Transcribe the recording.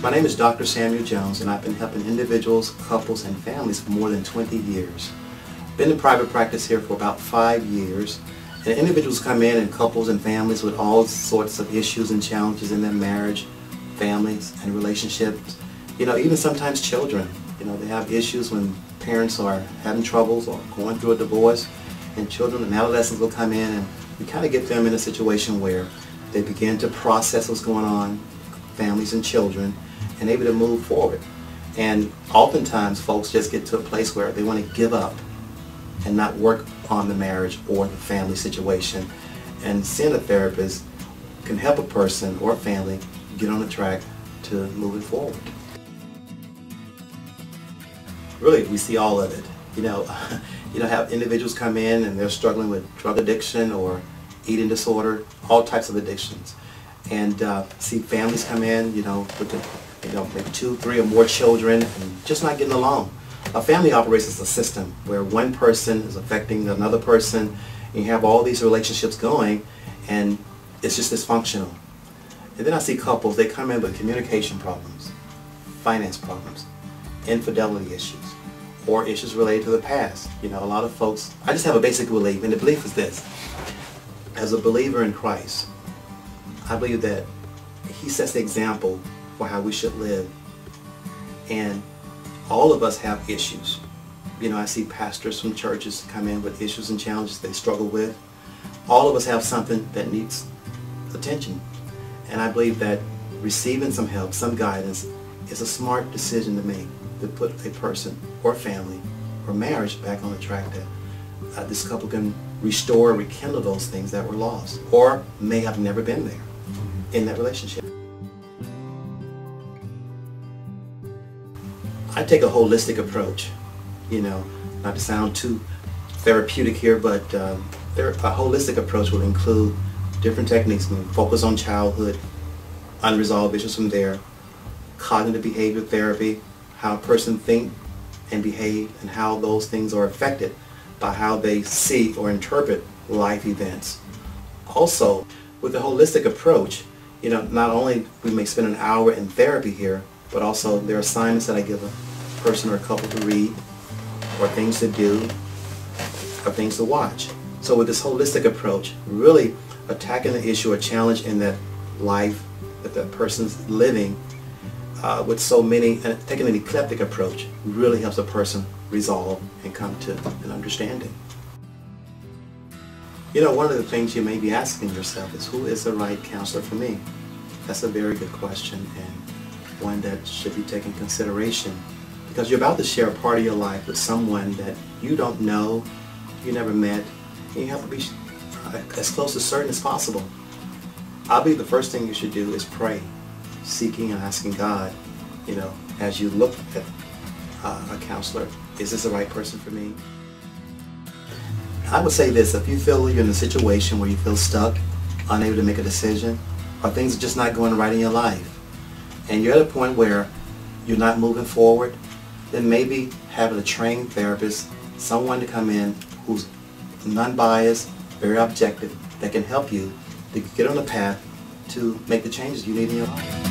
My name is Dr. Samuel Jones, and I've been helping individuals, couples, and families for more than 20 years. Been in private practice here for about 5 years, and individuals come in, and couples and families with all sorts of issues and challenges in their marriage, families, and relationships. Even sometimes children. They have issues when parents are having troubles or going through a divorce, and children and adolescents will come in, and we kind of get them in a situation where they begin to process what's going on, families and children, and able to move forward. And oftentimes folks just get to a place where they want to give up and not work on the marriage or the family situation. And seeing a therapist can help a person or a family get on the track to moving forward. Really, we see all of it. Have individuals come in and they're struggling with drug addiction or eating disorder, all types of addictions. And see families come in, with maybe 2, 3, or more children, and just not getting along. A family operates as a system where one person is affecting another person, and you have all these relationships going, and it's just dysfunctional. And then I see couples, they come in with communication problems, finance problems, infidelity issues, or issues related to the past. A lot of folks, I just have a basic belief, and the belief is this. As a believer in Christ, I believe that He sets the example for how we should live. And all of us have issues. I see pastors from churches come in with issues and challenges they struggle with. All of us have something that needs attention. And I believe that receiving some help, some guidance, is a smart decision to make, to put a person or family or marriage back on the track that this couple can restore and rekindle those things that were lost or may have never been there in that relationship. I take a holistic approach, not to sound too therapeutic here, but a holistic approach will include different techniques. We focus on childhood, unresolved issues from there, cognitive behavior therapy, how a person thinks and behave, and how those things are affected by how they see or interpret life events. Also, with a holistic approach, not only we may spend an hour in therapy here, but also there are assignments that I give a person or a couple to read, or things to do, or things to watch. So with this holistic approach, really attacking the issue or challenge in that life that that person's living with so many, and taking an eclectic approach really helps a person resolve and come to an understanding. One of the things you may be asking yourself is, who is the right counselor for me? That's a very good question, and one that should be taken into consideration, because you're about to share a part of your life with someone that you don't know, you never met, and you have to be as close to certain as possible. I believe the first thing you should do is pray, seeking and asking God, as you look at a counselor, is this the right person for me? I would say this: if you feel you're in a situation where you feel stuck, unable to make a decision, or things are just not going right in your life, and you're at a point where you're not moving forward, then maybe having a trained therapist, someone to come in who's non-biased, very objective, that can help you to get on the path to make the changes you need in your life.